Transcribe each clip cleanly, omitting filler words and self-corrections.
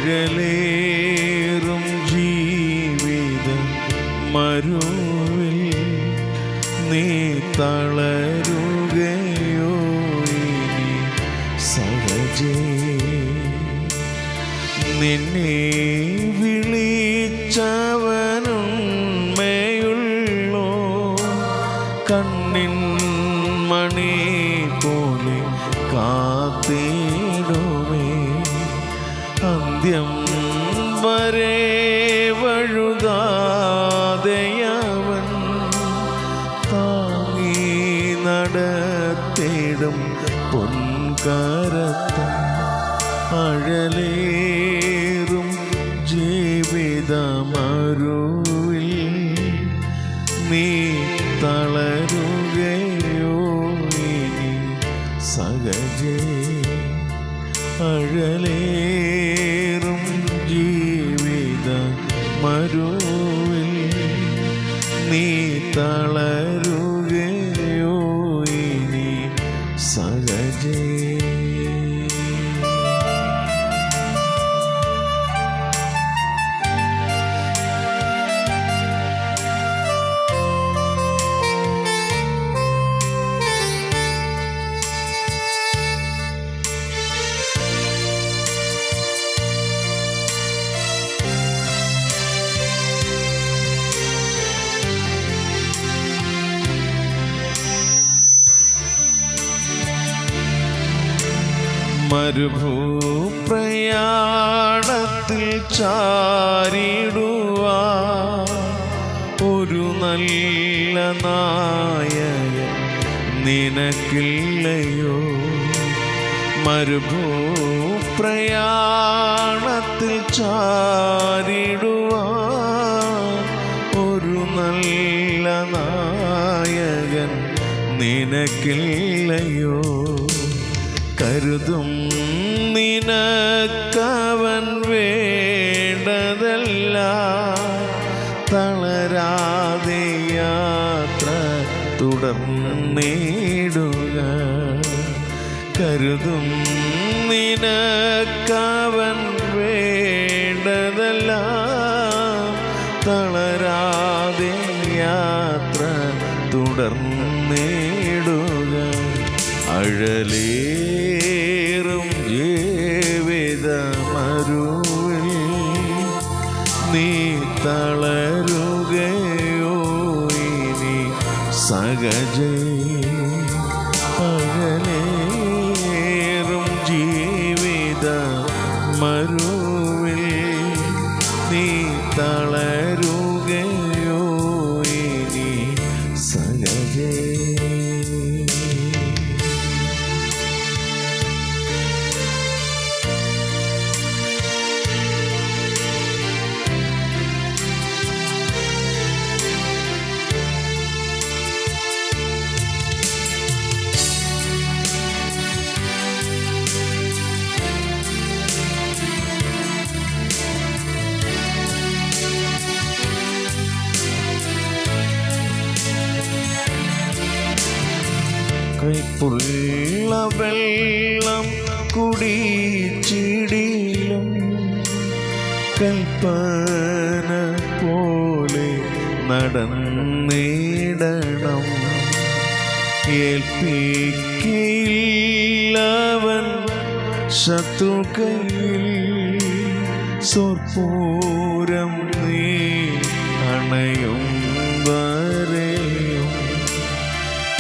അഴലേറും ജീവിത മരുവിൽ നീ തളരുകയോ ഇനി സഹജേ? നിന്നെ വിളിച്ചവനുണ്മയുള്ളോ കണ്ണിൻ മണി പോലെ കാത്തിടുമേ. അന്ത്യം വരെ വഴുതാതെയവൻ താങ്ങി നടത്തിടും പൊൻകരത്തം. അഴലേറും ജീവിതമരുവിൽ നീ തളരുകയോ ഇനി സഹജേ? അഴലേറും ജീവിതമരുവിൽ നീ തളരുകയോ ഇനി സഹജേ? മരുഭൂപ്രയാണത്തിൽ ചാരിടുവാൻ ഒരു നല്ല നായകൻ നിനക്കില്ലയോ? മരുഭൂപ്രയാണത്തിൽ ചാരിടുവാൻ ഒരു നല്ല നായകൻ നിനക്കില്ലയോ? കരുതും നിനക്കവൻ വേണ്ടതല്ല, തളരാതെ യാത്ര തുടർന്നിടുക. കരുതും നിനക്കവൻ വേണ്ടതല്ല, തളരാതെ യാത്ര തുടർന്നിടുക. അഴലേറും ജീവിതമരുവിൽ നീ തളരുകയോ ഇനി സഹജേ? അഴലേറും ജീവിതമരുവിൽ നീ തളരുകയോ ഇനി സഹജേ? കൈപ്പുള്ള വെള്ളം കുടിച്ചിടിലും കൽപ്പന പോലെ നടന്നിടണം. ഏൽപ്പിക്കില്ലവൻ ശത്രുക്കൈയിൽ സ്വൽപ്പൂരം നീ അണയും വരെയും.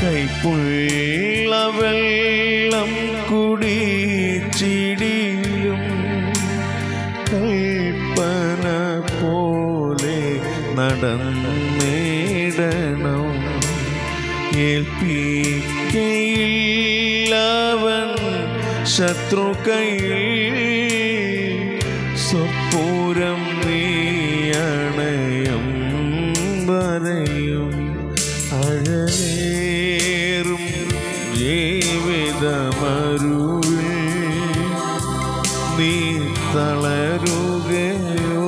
കൈപ്പുള്ള വെള്ളം കുടിച്ചിടിലും കൽപ്പന പോലെ നടന്നിടണം. ഏൽപ്പിക്കയില്ലവൻ ശത്രുക്കൈയിൽ സ്വൽപ്പൂരം നീ അണയും വരെയും. അഴലേറും ജീവിതമരുവിൽ നീ തളരുകയോ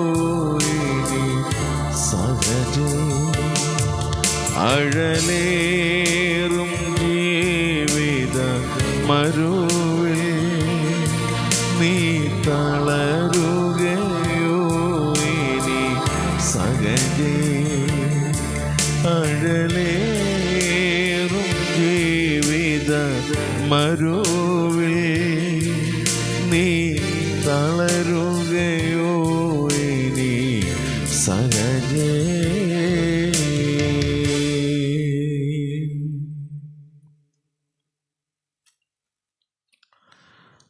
ഇനി സഹജേ? അഴലേറും ജീവിതമരുവിൽ നീ തളരുക സഹജേ.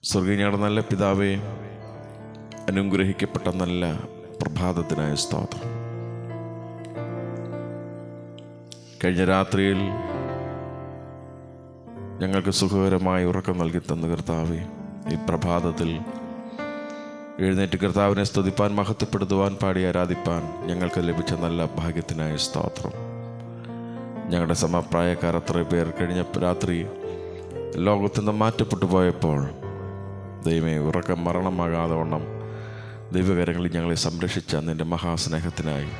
സ്വർഗീയനായ നല്ല പിതാവേ, അനുഗ്രഹിക്കപ്പെട്ട നല്ല പ്രഭാതത്തിനായ സ്തോത്രം. കഴിഞ്ഞ രാത്രിയിൽ ഞങ്ങൾക്ക് സുഖകരമായി ഉറക്കം നൽകി തന്ന കർത്താവേ, ഈ പ്രഭാതത്തിൽ എഴുന്നേറ്റ് കർത്താവിനെ സ്തുതിപ്പാൻ, മഹത്വപ്പെടുത്തുവാൻ, പാടി ആരാധിപ്പാൻ ഞങ്ങൾക്ക് ലഭിച്ച നല്ല ഭാഗ്യത്തിനായ സ്തോത്രം. ഞങ്ങളുടെ സമപ്രായക്കാർ അത്ര പേർ കഴിഞ്ഞ രാത്രി ലോകത്തു നിന്ന് മാറ്റപ്പെട്ടു പോയപ്പോൾ ദൈവമേ, ഉറക്കം മരണമാകാതെ വണ്ണം ദൈവകരങ്ങളിൽ ഞങ്ങളെ സംരക്ഷിച്ച നിൻ്റെ മഹാസ്നേഹത്തിനായി,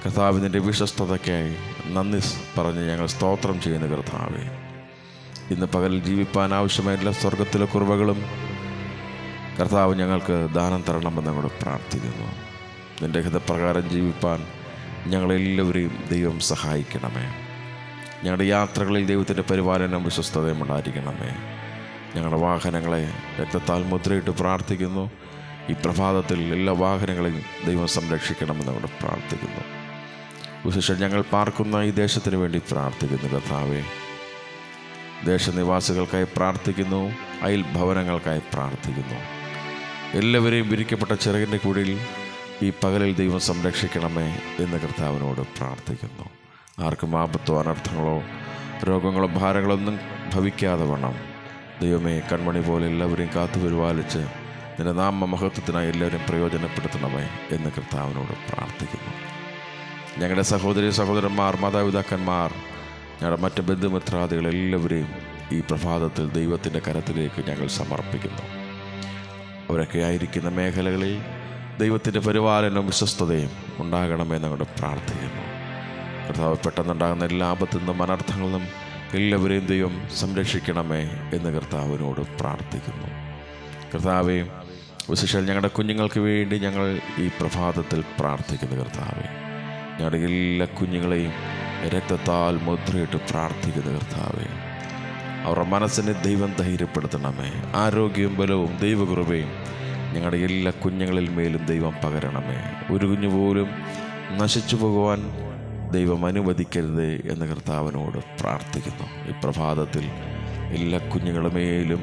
കർത്താവിൻ്റെ വിശ്വസ്തതയ്ക്കായി നന്ദി പറഞ്ഞ് ഞങ്ങൾ സ്തോത്രം ചെയ്യുന്ന കർത്താവേ, ഇന്ന് പകലിൽ ജീവിപ്പാൻ ആവശ്യമായിട്ടുള്ള സ്വർഗത്തിലെ കുറവുകളും കർത്താവ് ഞങ്ങൾക്ക് ദാനം തരണമെന്ന് ഞങ്ങൾ പ്രാർത്ഥിക്കുന്നു. നിൻ്റെ ഹിതപ്രകാരം ജീവിപ്പാൻ ഞങ്ങളെല്ലാവരെയും ദൈവം സഹായിക്കണമേ. ഞങ്ങളുടെ യാത്രകളിൽ ദൈവത്തിൻ്റെ പരിപാലനം വിശ്വസ്തതയും ഉണ്ടായിരിക്കണമേ. ഞങ്ങളുടെ വാഹനങ്ങളെ രക്തത്താൽ മുദ്രയിട്ട് പ്രാർത്ഥിക്കുന്നു. ഈ പ്രഭാതത്തിൽ എല്ലാ വാഹനങ്ങളെയും ദൈവം സംരക്ഷിക്കണമെന്ന് ഞങ്ങൾ പ്രാർത്ഥിക്കുന്നു. വിശേഷം ഞങ്ങൾ പാർക്കുന്ന ഈ ദേശത്തിന് വേണ്ടി പ്രാർത്ഥിക്കുന്നു കർത്താവേ. ദേശനിവാസികൾക്കായി പ്രാർത്ഥിക്കുന്നു, അയൽ ഭവനങ്ങൾക്കായി പ്രാർത്ഥിക്കുന്നു. എല്ലാവരെയും വിരിക്കപ്പെട്ട ചിറകിൻ്റെ കുടിയിൽ ഈ പകലിൽ ദൈവം സംരക്ഷിക്കണമേ എന്ന് കർത്താവിനോട് പ്രാർത്ഥിക്കുന്നു. ആർക്കും ആപത്തോ അനർത്ഥങ്ങളോ രോഗങ്ങളോ ഭാരങ്ങളോ ഒന്നും ഭവിക്കാതെ വേണം ദൈവമേ, കൺമണി പോലെ എല്ലാവരെയും കാത്തു പരിപാലിച്ച് നിന്റെ നാമമഹത്വത്തിനായി എല്ലാവരും പ്രയോജനപ്പെടുത്തണമേ എന്ന് കർത്താവിനോട് പ്രാർത്ഥിക്കുന്നു. ഞങ്ങളുടെ സഹോദരി സഹോദരന്മാർ, മാതാപിതാക്കന്മാർ, ഞങ്ങളുടെ മറ്റ് ബന്ധുമിത്രാദികൾ എല്ലാവരെയും ഈ പ്രഭാതത്തിൽ ദൈവത്തിൻ്റെ കരത്തിലേക്ക് ഞങ്ങൾ സമർപ്പിക്കുന്നു. അവരൊക്കെ ആയിരിക്കുന്ന മേഖലകളിൽ ദൈവത്തിൻ്റെ പരിപാലനവും വിശ്വസ്തതയും ഉണ്ടാകണമെന്ന് ഞങ്ങൾ പ്രാർത്ഥിക്കുന്നു. കർത്താവ്, പെട്ടെന്നുണ്ടാകുന്ന എല്ലാ ആപത്തിൽ നിന്നും അനർത്ഥങ്ങളിൽ നിന്നും എല്ലാവരെയും ദൈവം സംരക്ഷിക്കണമേ എന്ന് കർത്താവിനോട് പ്രാർത്ഥിക്കുന്നു. കർത്താവേ, വിശേഷം ഞങ്ങളുടെ കുഞ്ഞുങ്ങൾക്ക് വേണ്ടി ഞങ്ങൾ ഈ പ്രഭാതത്തിൽ പ്രാർത്ഥിക്കുന്നു. കർത്താവേ, ഞങ്ങളുടെ എല്ലാ കുഞ്ഞുങ്ങളെയും രക്തത്താൽ മുദ്രയിട്ട് പ്രാർത്ഥിക്കുന്നു. കർത്താവേ, അവരുടെ മനസ്സിനെ ദൈവം ധൈര്യപ്പെടുത്തണമേ. ആരോഗ്യവും ബലവും ദൈവകൃപയും ഞങ്ങളുടെ എല്ലാ കുഞ്ഞുങ്ങളിൽ മേലും ദൈവം പകരണമേ. ഒരു കുഞ്ഞു പോലും നശിച്ചു പോകുവാൻ ദൈവം അനുവദിക്കരുത് എന്ന് കർത്താവിനോട് പ്രാർത്ഥിക്കുന്നു. ഈ പ്രഭാതത്തിൽ എല്ലാ കുഞ്ഞുങ്ങളുടെ മേലും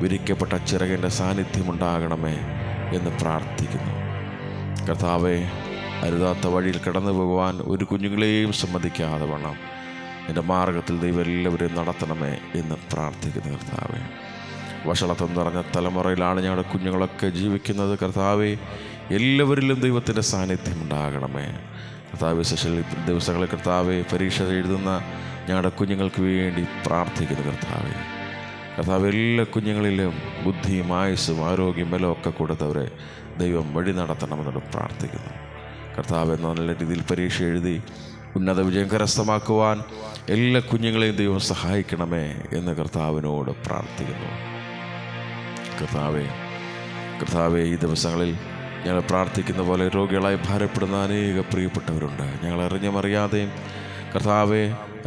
വിരിക്കപ്പെട്ട ചിറകിൻ്റെ സാന്നിധ്യമുണ്ടാകണമേ എന്ന് പ്രാർത്ഥിക്കുന്നു. കർത്താവെ, അരുതാത്ത വഴിയിൽ കടന്നു പോകുവാൻ ഒരു കുഞ്ഞുങ്ങളെയും സമ്മതിക്കാതെ വേണം എൻ്റെ മാർഗത്തിൽ ദൈവം എല്ലാവരെയും നടത്തണമേ എന്ന് പ്രാർത്ഥിക്കുന്നു. കർത്താവെ, വഷളത്വം നിറഞ്ഞ തലമുറയിലാണ് ഞങ്ങളുടെ കുഞ്ഞുങ്ങളൊക്കെ ജീവിക്കുന്നത്. കർത്താവെ, എല്ലാവരിലും ദൈവത്തിൻ്റെ സാന്നിധ്യം ഉണ്ടാകണമേ. കർത്താവ്, വിശേഷ ദിവസങ്ങളിൽ കർത്താവെ, പരീക്ഷ എഴുതുന്ന ഞങ്ങളുടെ കുഞ്ഞുങ്ങൾക്ക് വേണ്ടി പ്രാർത്ഥിക്കുന്നു. കർത്താവെ, എല്ലാ കുഞ്ഞുങ്ങളിലും ബുദ്ധിയും ആയുസ്സും ആരോഗ്യം ബലവും ഒക്കെ കൊടുത്തവരെ ദൈവം വഴി നടത്തണമെന്നോട് പ്രാർത്ഥിക്കുന്നു. കർത്താവ്, നല്ല രീതിയിൽ പരീക്ഷ എഴുതി ഉന്നത വിജയം കരസ്ഥമാക്കുവാൻ എല്ലാ കുഞ്ഞുങ്ങളെയും ദൈവം സഹായിക്കണമേ എന്ന് കർത്താവിനോട് പ്രാർത്ഥിക്കുന്നു. കർത്താവെ, ഈ ദിവസങ്ങളിൽ ഞങ്ങൾ പ്രാർത്ഥിക്കുന്ന പോലെ രോഗികളായി ഭാരപ്പെടുന്ന അനേക പ്രിയപ്പെട്ടവരുണ്ട്. ഞങ്ങൾ അറിഞ്ഞും അറിയാതെയും കർത്താവെ,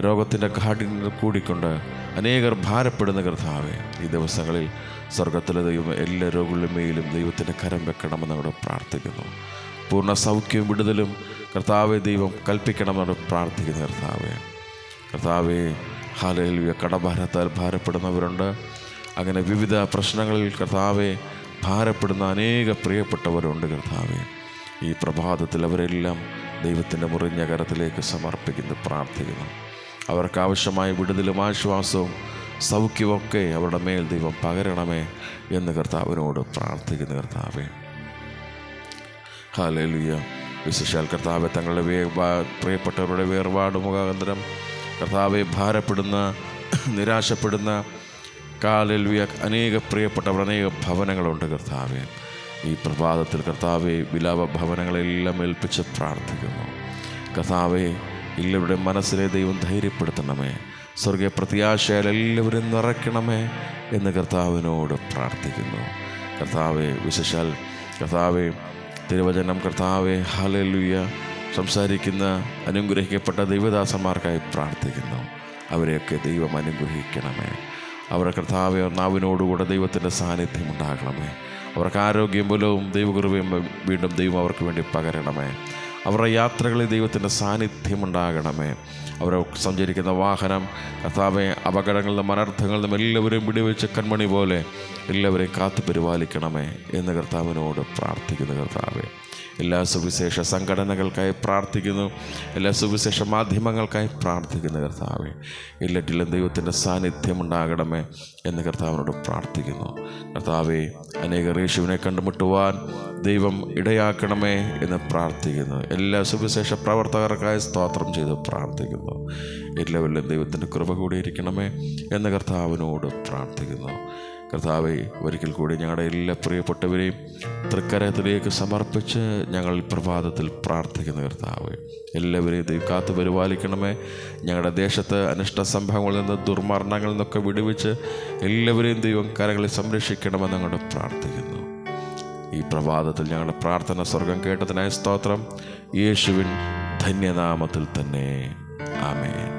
രോഗത്തിൻ്റെ കാഠിന്യം കൂടിക്കൊണ്ട് അനേകർ ഭാരപ്പെടുന്ന കർത്താവെ, ഈ ദിവസങ്ങളിൽ സ്വർഗത്തിലെ ദൈവം എല്ലാ രോഗികളുടെ മേലും ദൈവത്തിൻ്റെ കരം വെക്കണമെന്ന് അവിടെ പ്രാർത്ഥിക്കുന്നു. പൂർണ്ണ സൗഖ്യവും വിടുതലും കർത്താവെ ദൈവം കൽപ്പിക്കണമെന്ന് പ്രാർത്ഥിക്കുന്നു. കർത്താവെ, ഹല്ലേലൂയ, കടഭാരത്താൽ ഭാരപ്പെടുന്നവരുണ്ട്. അങ്ങനെ വിവിധ പ്രശ്നങ്ങളിൽ കർത്താവെ ഭാരപ്പെടുന്ന അനേക പ്രിയപ്പെട്ടവരുണ്ട്. കർത്താവെ, ഈ പ്രഭാതത്തിൽ അവരെല്ലാം ദൈവത്തിൻ്റെ മുറിഞ്ഞ കരത്തിലേക്ക് സമർപ്പിക്കുന്നു, പ്രാർത്ഥിക്കുന്നു. അവർക്ക് ആവശ്യമായ വിടുതലും ആശ്വാസവും സൗഖ്യമൊക്കെ അവരുടെ മേൽ ദൈവം പകരണമേ എന്ന് കർത്താവിനോട് പ്രാർത്ഥിക്കുന്നു. കർത്താവെ, ഹല്ലേലൂയ. വിശേഷാൽ കർത്താവെ, തങ്ങളുടെ പ്രിയപ്പെട്ടവരുടെ വേർപാട് മുഖാന്തരം കർത്താവെ ഭാരപ്പെടുന്ന നിരാശപ്പെടുന്ന ഹല്ലേലൂയ അനേക പ്രിയപ്പെട്ടവർ അനേക ഭവനങ്ങളുണ്ട്. കർത്താവെ, ഈ പ്രഭാതത്തിൽ കർത്താവെ വിലാപ ഭവനങ്ങളെല്ലാം ഏൽപ്പിച്ച് പ്രാർത്ഥിക്കുന്നു. കർത്താവെ, എല്ലാവരുടെ മനസ്സിലെ ദൈവം ധൈര്യപ്പെടുത്തണമേ. സ്വർഗീയ പ്രത്യാശയാൽ എല്ലാവരും നിറയ്ക്കണമേ എന്ന് കർത്താവിനോട് പ്രാർത്ഥിക്കുന്നു. കർത്താവെ, വിശേഷാൽ കർത്താവെ തിരുവചനം കർത്താവെ ഹല്ലേലൂയ സംസാരിക്കുന്ന അനുഗ്രഹിക്കപ്പെട്ട ദൈവദാസന്മാർക്കായി പ്രാർത്ഥിക്കുന്നു. അവരെയൊക്കെ ദൈവം അനുഗ്രഹിക്കണമേ. അവരുടെ കർത്താവെ നാവിനോടുകൂടെ ദൈവത്തിൻ്റെ സാന്നിധ്യം ഉണ്ടാകണമേ. അവർക്ക് ആരോഗ്യം ബലവും ദൈവകൃപയും വീണ്ടും ദൈവം അവർക്ക് വേണ്ടി പകരണമേ. അവരുടെ യാത്രകളിൽ ദൈവത്തിൻ്റെ സാന്നിധ്യമുണ്ടാകണമേ. അവർ സഞ്ചരിക്കുന്ന വാഹനം കർത്താവെ അപകടങ്ങളിൽ നിന്നും അനർത്ഥങ്ങളിൽ നിന്നും എല്ലാവരെയും വിടുവെച്ച് കൺമണി പോലെ എല്ലാവരെയും കാത്തു പരിപാലിക്കണമേ എന്ന് കർത്താവിനോട് പ്രാർത്ഥിക്കുന്നു. കർത്താവെ എല്ലാ സുവിശേഷ സംഘടനകൾക്കായി പ്രാർത്ഥിക്കുന്നു, എല്ലാ സുവിശേഷ മാധ്യമങ്ങൾക്കായി പ്രാർത്ഥിക്കുന്നു. കർത്താവെ എല്ലാറ്റിലും ദൈവത്തിൻ്റെ സാന്നിധ്യം ഉണ്ടാകണമേ എന്ന് കർത്താവിനോട് പ്രാർത്ഥിക്കുന്നു. കർത്താവെ അനേകർ യേശുവിനെ കണ്ടുമുട്ടുവാൻ ദൈവം ഇടയാക്കണമേ എന്ന് പ്രാർത്ഥിക്കുന്നു. എല്ലാ സുവിശേഷ പ്രവർത്തകർക്കായി സ്തോത്രം ചെയ്ത് പ്രാർത്ഥിക്കുന്നു. എല്ലാവരിലും ദൈവത്തിൻ്റെ കൃപ കൂടിയിരിക്കണമേ എന്ന് കർത്താവിനോട് പ്രാർത്ഥിക്കുന്നു. കർത്താവെ ഒരിക്കൽ കൂടി ഞങ്ങളുടെ എല്ലാ പ്രിയപ്പെട്ടവരെയും തൃക്കരത്തിലേക്ക് സമർപ്പിച്ച് ഞങ്ങൾ പ്രഭാതത്തിൽ പ്രാർത്ഥിക്കുന്ന കർത്താവെ എല്ലാവരെയും ദൈവം കാത്തു പരിപാലിക്കണമേ. ഞങ്ങളുടെ ദേശത്ത് അനിഷ്ട സംഭവങ്ങളിൽ നിന്ന് ദുർമരണങ്ങളിൽ നിന്നൊക്കെ വിടുവിച്ച് എല്ലാവരെയും ദൈവം കരങ്ങളിൽ സംരക്ഷിക്കണമെന്ന് ഞങ്ങളുടെ പ്രാർത്ഥിക്കുന്നു. ഈ പ്രഭാതത്തിൽ ഞങ്ങളുടെ പ്രാർത്ഥന സ്വർഗം കേട്ടതിനായ സ്തോത്രം. യേശുവിൻ ധന്യനാമത്തിൽ തന്നെ ആമേൻ.